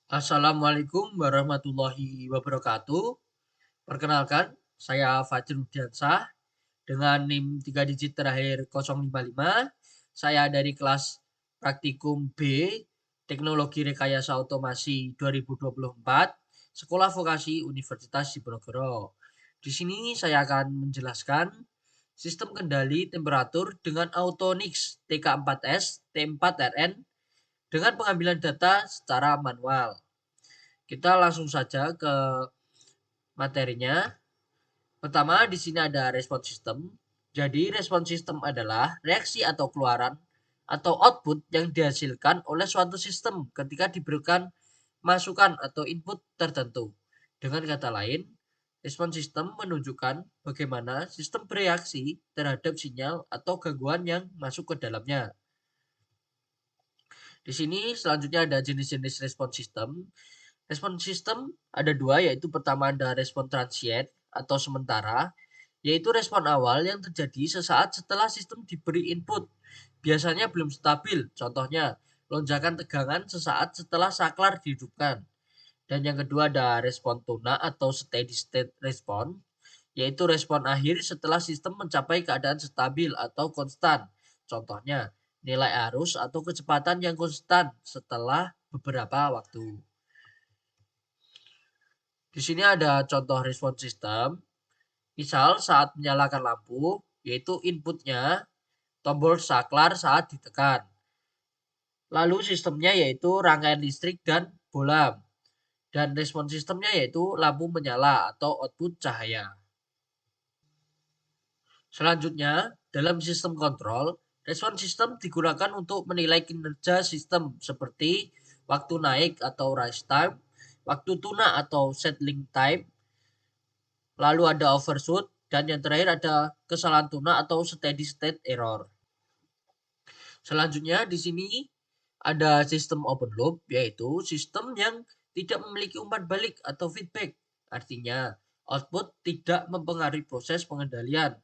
Assalamualaikum warahmatullahi wabarakatuh. Perkenalkan, saya Fajrul Rudiansah dengan NIM 3 digit terakhir 055. Saya dari kelas Praktikum B, Teknologi Rekayasa Otomasi 2024, Sekolah Vokasi Universitas Diponegoro. Di sini saya akan menjelaskan sistem kendali temperatur dengan Autonix TK4S T4RN dengan pengambilan data secara manual. Kita langsung saja ke materinya. Pertama, di sini ada respon sistem. Jadi, respon sistem adalah reaksi atau keluaran atau output yang dihasilkan oleh suatu sistem ketika diberikan masukan atau input tertentu. Dengan kata lain, respon sistem menunjukkan bagaimana sistem bereaksi terhadap sinyal atau gangguan yang masuk ke dalamnya. Di sini selanjutnya ada jenis-jenis respon sistem. Respon sistem ada dua, yaitu pertama ada respon transient atau sementara, yaitu respon awal yang terjadi sesaat setelah sistem diberi input. Biasanya belum stabil, contohnya lonjakan tegangan sesaat setelah saklar dihidupkan. Dan yang kedua ada respon tuna atau steady state response, yaitu respon akhir setelah sistem mencapai keadaan stabil atau konstan. Contohnya, nilai arus atau kecepatan yang konstan setelah beberapa waktu. Di sini ada contoh respon sistem. Misal saat menyalakan lampu, yaitu inputnya tombol saklar saat ditekan. Lalu sistemnya yaitu rangkaian listrik dan bolam. Dan respon sistemnya yaitu lampu menyala atau output cahaya. Selanjutnya, dalam sistem kontrol, respon sistem digunakan untuk menilai kinerja sistem seperti waktu naik atau rise time, waktu tuna atau settling time, lalu ada overshoot, dan yang terakhir ada kesalahan tuna atau steady state error. Selanjutnya di sini ada sistem open loop, yaitu sistem yang tidak memiliki umpan balik atau feedback. Artinya, output tidak mempengaruhi proses pengendalian.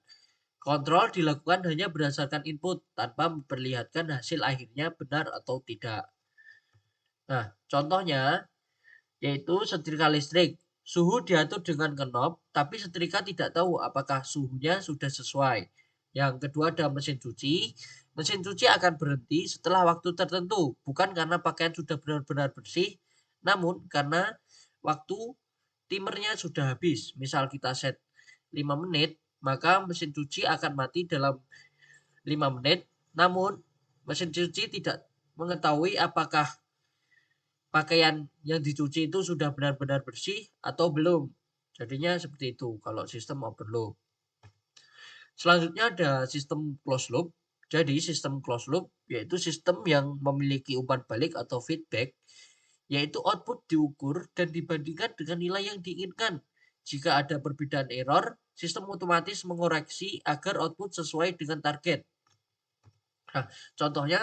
Kontrol dilakukan hanya berdasarkan input tanpa memperlihatkan hasil akhirnya benar atau tidak. Nah, contohnya yaitu setrika listrik. Suhu diatur dengan knob, tapi setrika tidak tahu apakah suhunya sudah sesuai. Yang kedua ada mesin cuci. Mesin cuci akan berhenti setelah waktu tertentu, bukan karena pakaian sudah benar-benar bersih, namun karena waktu timernya sudah habis. Misal kita set 5 menit, maka mesin cuci akan mati dalam 5 menit, namun mesin cuci tidak mengetahui apakah pakaian yang dicuci itu sudah benar-benar bersih atau belum. Jadinya seperti itu kalau sistem open loop. Selanjutnya ada sistem closed loop. Jadi sistem closed loop yaitu sistem yang memiliki umpan balik atau feedback, yaitu output diukur dan dibandingkan dengan nilai yang diinginkan. Jika ada perbedaan error, sistem otomatis mengoreksi agar output sesuai dengan target. Nah, contohnya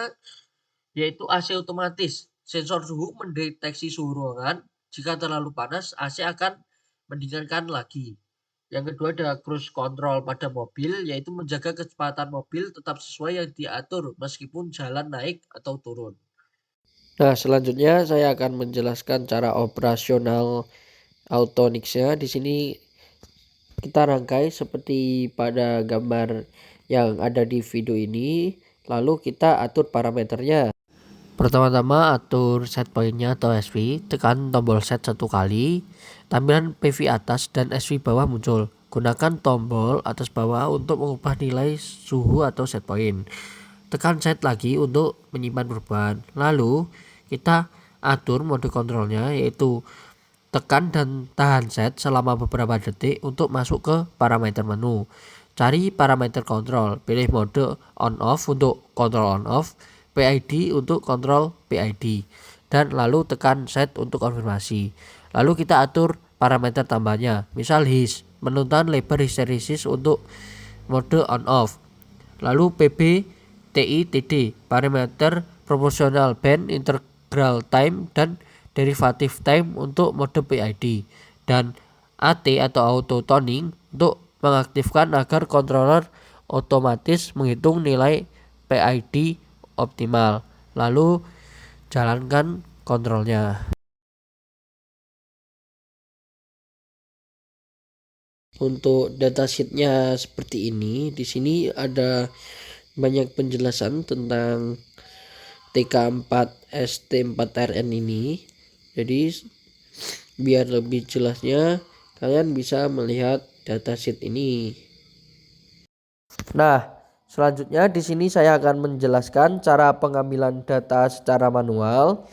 yaitu AC otomatis. Sensor suhu mendeteksi suhu ruangan. Jika terlalu panas, AC akan mendinginkan lagi. Yang kedua ada cruise control pada mobil, yaitu menjaga kecepatan mobil tetap sesuai yang diatur meskipun jalan naik atau turun. Nah, selanjutnya saya akan menjelaskan cara operasional Autonix-nya. Di sini kita rangkai seperti pada gambar yang ada di video ini, lalu kita atur parameternya. Pertama-tama atur set point-nya atau SV, tekan tombol set satu kali, tampilan PV atas dan SV bawah muncul. Gunakan tombol atas bawah untuk mengubah nilai suhu atau set point. Tekan set lagi untuk menyimpan perubahan. Lalu kita atur mode kontrolnya, yaitu tekan dan tahan set selama beberapa detik untuk masuk ke parameter menu. Cari parameter kontrol, pilih mode on off untuk kontrol on off, PID untuk kontrol PID, dan lalu tekan set untuk konfirmasi. Lalu kita atur parameter tambahnya, misal his, menentukan lebar histeresis untuk mode on off. Lalu PB TI TD, parameter proporsional band integral time dan derivative time untuk mode PID, dan AT atau auto tuning untuk mengaktifkan agar controller otomatis menghitung nilai PID optimal. Lalu jalankan kontrolnya. Untuk datasheetnya seperti ini. Di sini ada banyak penjelasan tentang TK4ST4RN ini. Jadi biar lebih jelasnya kalian bisa melihat datasheet ini. Nah, selanjutnya di sini saya akan menjelaskan cara pengambilan data secara manual.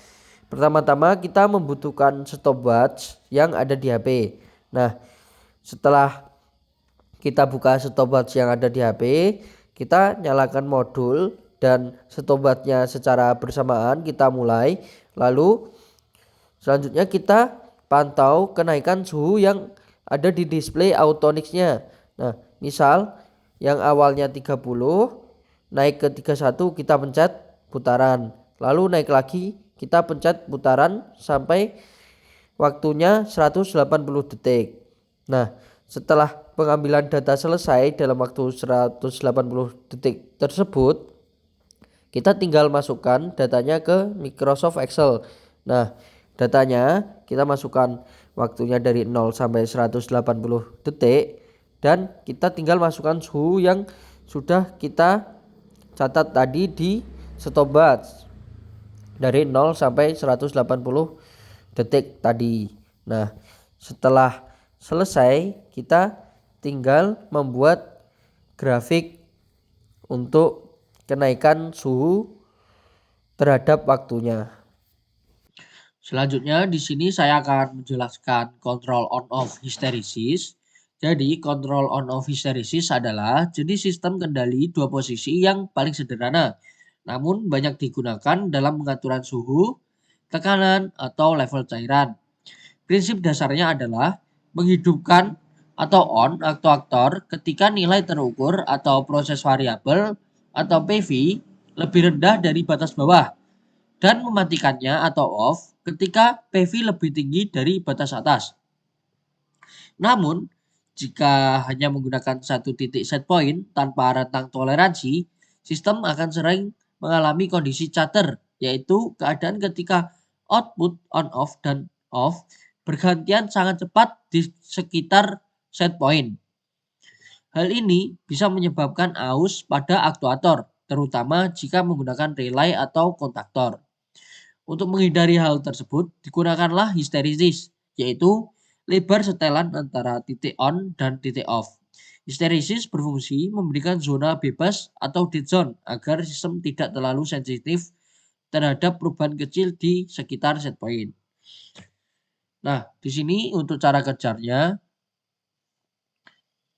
Pertama-tama kita membutuhkan stopwatch yang ada di HP. Nah, setelah kita buka stopwatch yang ada di HP, kita nyalakan modul dan stopwatchnya secara bersamaan kita mulai. Lalu selanjutnya kita pantau kenaikan suhu yang ada di display Autonix-nya. Nah, misal yang awalnya 30 naik ke 31 kita pencet putaran. Lalu naik lagi kita pencet putaran sampai waktunya 180 detik. Nah, setelah pengambilan data selesai dalam waktu 180 detik tersebut, kita tinggal masukkan datanya ke Microsoft Excel. Nah, datanya kita masukkan waktunya dari 0 sampai 180 detik dan kita tinggal masukkan suhu yang sudah kita catat tadi di stopwatch dari 0 sampai 180 detik tadi. Nah, setelah selesai kita tinggal membuat grafik untuk kenaikan suhu terhadap waktunya. Selanjutnya di sini saya akan menjelaskan control on off hysteresis. Jadi control on off hysteresis adalah jenis sistem kendali dua posisi yang paling sederhana, namun banyak digunakan dalam pengaturan suhu, tekanan, atau level cairan. Prinsip dasarnya adalah menghidupkan atau on aktuator ketika nilai terukur atau proses variabel atau PV lebih rendah dari batas bawah dan mematikannya atau off ketika PV lebih tinggi dari batas atas. Namun, jika hanya menggunakan satu titik set point tanpa rentang toleransi, sistem akan sering mengalami kondisi chatter, yaitu keadaan ketika output on off dan off bergantian sangat cepat di sekitar set point. Hal ini bisa menyebabkan aus pada aktuator, terutama jika menggunakan relay atau kontaktor. Untuk menghindari hal tersebut, digunakanlah hysteresis, yaitu lebar setelan antara titik on dan titik off. Hysteresis berfungsi memberikan zona bebas atau dead zone agar sistem tidak terlalu sensitif terhadap perubahan kecil di sekitar set point. Nah, di sini untuk cara kerjanya,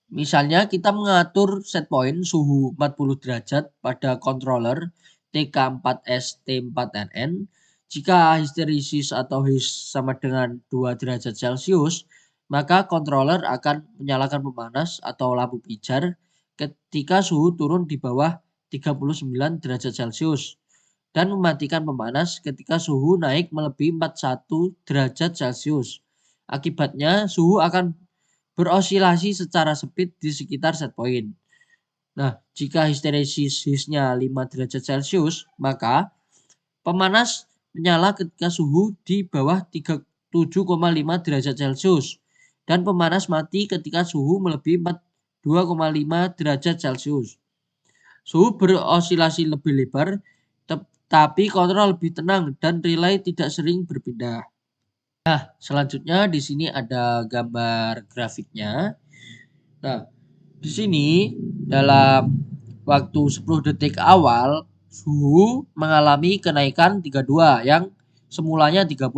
misalnya kita mengatur set point suhu 40 derajat pada controller TK4ST4RN. Jika histeresis atau his sama dengan 2 derajat Celcius, maka controller akan menyalakan pemanas atau lampu pijar ketika suhu turun di bawah 39 derajat Celcius dan mematikan pemanas ketika suhu naik melebihi 41 derajat Celcius. Akibatnya suhu akan berosilasi secara sempit di sekitar set point. Nah, jika histeresisnya 5 derajat Celcius, maka pemanas menyala ketika suhu di bawah 37,5 derajat Celcius dan pemanas mati ketika suhu melebihi 42,5 derajat Celcius. Suhu berosilasi lebih lebar, tapi kontrol lebih tenang dan relay tidak sering berpindah. Nah, selanjutnya di sini ada gambar grafiknya. Nah, di sini dalam waktu 10 detik awal suhu mengalami kenaikan 32 yang semulanya 30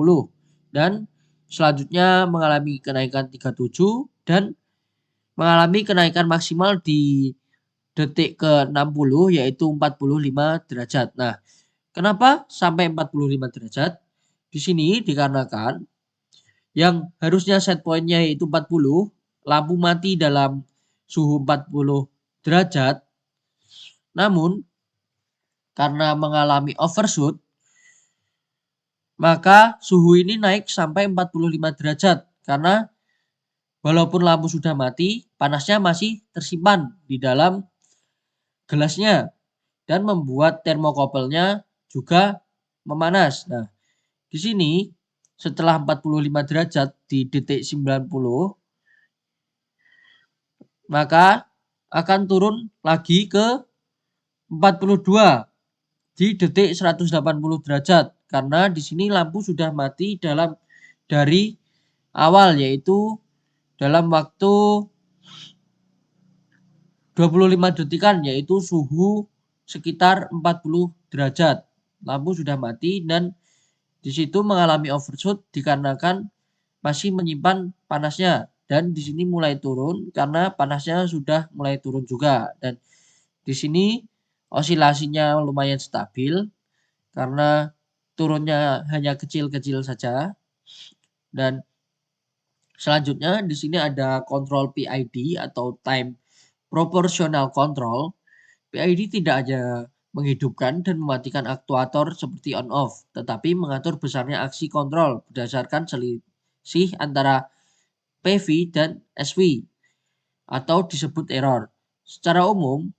dan selanjutnya mengalami kenaikan 37 dan mengalami kenaikan maksimal di detik ke-60 yaitu 45 derajat. Nah, kenapa sampai 45 derajat? Di sini dikarenakan yang harusnya set point-nya yaitu 40, lampu mati dalam suhu 40 derajat, namun karena mengalami overshoot, maka suhu ini naik sampai 45 derajat karena walaupun lampu sudah mati, panasnya masih tersimpan di dalam gelasnya dan membuat termokouple-nya juga memanas. Nah, di sini setelah 45 derajat di detik 90 maka akan turun lagi ke 42 di detik 180 derajat karena di sini lampu sudah mati dari awal, yaitu dalam waktu 25 detikan, yaitu suhu sekitar 40 derajat. Lampu sudah mati dan di situ mengalami overshoot dikarenakan masih menyimpan panasnya, dan di sini mulai turun karena panasnya sudah mulai turun juga, dan di sini osilasinya lumayan stabil karena turunnya hanya kecil-kecil saja. Dan selanjutnya di sini ada kontrol PID atau time proportional control. PID tidak hanya menghidupkan dan mematikan aktuator seperti on off, tetapi mengatur besarnya aksi kontrol berdasarkan selisih antara PV dan SV atau disebut error. Secara umum,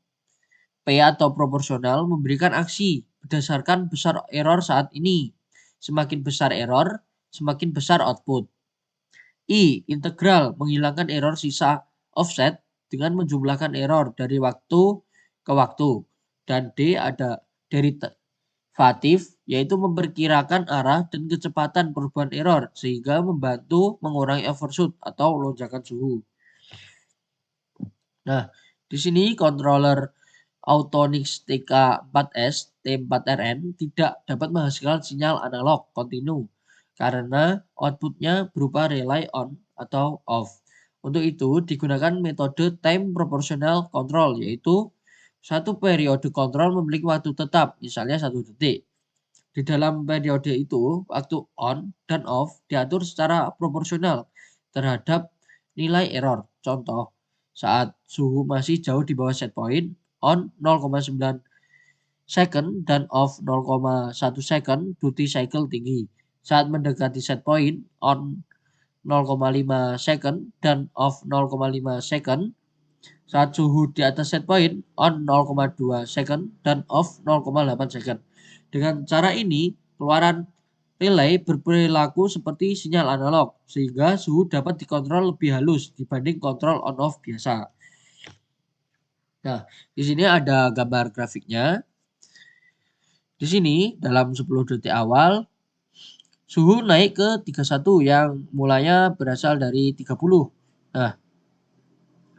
P atau proporsional memberikan aksi berdasarkan besar error saat ini. Semakin besar error, semakin besar output. I. Integral menghilangkan error sisa offset dengan menjumlahkan error dari waktu ke waktu. Dan D. Ada derivatif, yaitu memperkirakan arah dan kecepatan perubahan error sehingga membantu mengurangi overshoot atau lonjakan suhu. Nah, di sini controller Autonix TK4S T4RN tidak dapat menghasilkan sinyal analog kontinu karena outputnya berupa relay on atau off. Untuk itu digunakan metode time proportional control, yaitu satu periode kontrol memiliki waktu tetap, misalnya 1 detik. Di dalam periode itu, waktu on dan off diatur secara proporsional terhadap nilai error. Contoh, saat suhu masih jauh di bawah set point, on 0,9 second dan off 0,1 second, duty cycle tinggi. Saat mendekati set point, on 0,5 second dan off 0,5 second. Saat suhu di atas set point, on 0,2 second dan off 0,8 second. Dengan cara ini, keluaran relay berperilaku seperti sinyal analog, sehingga suhu dapat dikontrol lebih halus dibanding kontrol on-off biasa. Nah, di sini ada gambar grafiknya. Di sini, dalam 10 detik awal, suhu naik ke 31 yang mulanya berasal dari 30. Nah,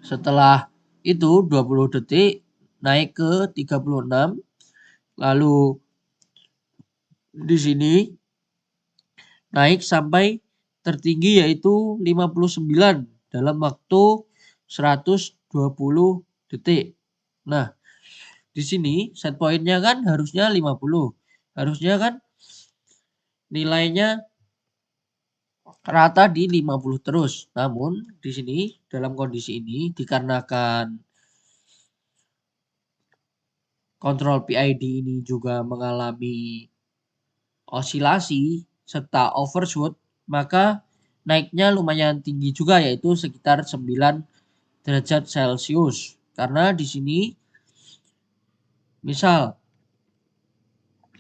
setelah itu 20 detik naik ke 36. Lalu di sini naik sampai tertinggi yaitu 59 dalam waktu 120 detik. Nah, di sini set point-nya kan harusnya 50. Harusnya kan nilainya rata di 50 terus. Namun di sini dalam kondisi ini dikarenakan kontrol PID ini juga mengalami osilasi serta overshoot, maka naiknya lumayan tinggi juga, yaitu sekitar 9 derajat Celcius. Karena di sini misal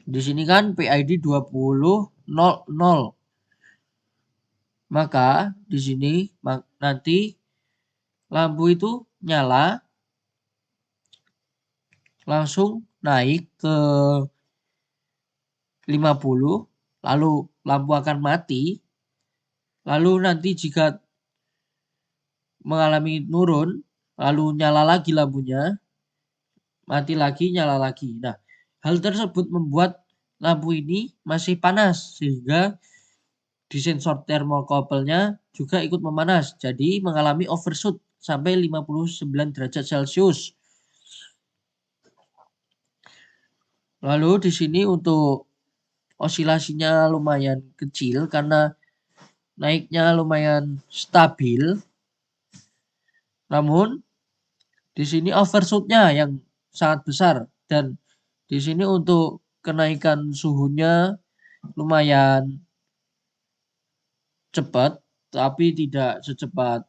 di sini kan PID 20.00. Maka di sini nanti lampu itu nyala langsung naik ke 50, lalu lampu akan mati. Lalu nanti jika mengalami nurun, lalu nyala lagi lampunya, mati lagi, nyala lagi. Nah, hal tersebut membuat lampu ini masih panas sehingga di sensor thermocouple-nya juga ikut memanas. Jadi mengalami overshoot sampai 59 derajat Celcius. Lalu di sini untuk osilasinya lumayan kecil karena naiknya lumayan stabil. Namun di sini overshoot-nya yang sangat besar, dan di sini untuk kenaikan suhunya lumayan cepat, tapi tidak secepat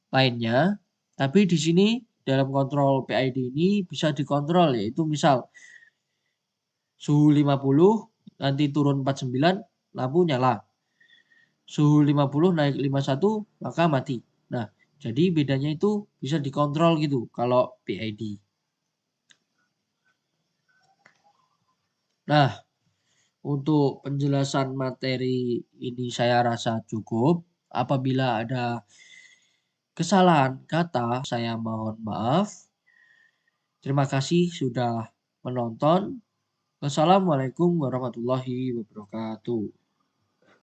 lainnya. Tapi di sini dalam kontrol PID ini bisa dikontrol, yaitu misal suhu 50 nanti turun 49, lampu nyala. Suhu 50 naik 51, maka mati. Nah, Jadi bedanya itu bisa dikontrol gitu kalau PID. Nah, untuk penjelasan materi ini saya rasa cukup. Apabila ada kesalahan kata, saya mohon maaf. Terima kasih sudah menonton. Wassalamualaikum warahmatullahi wabarakatuh.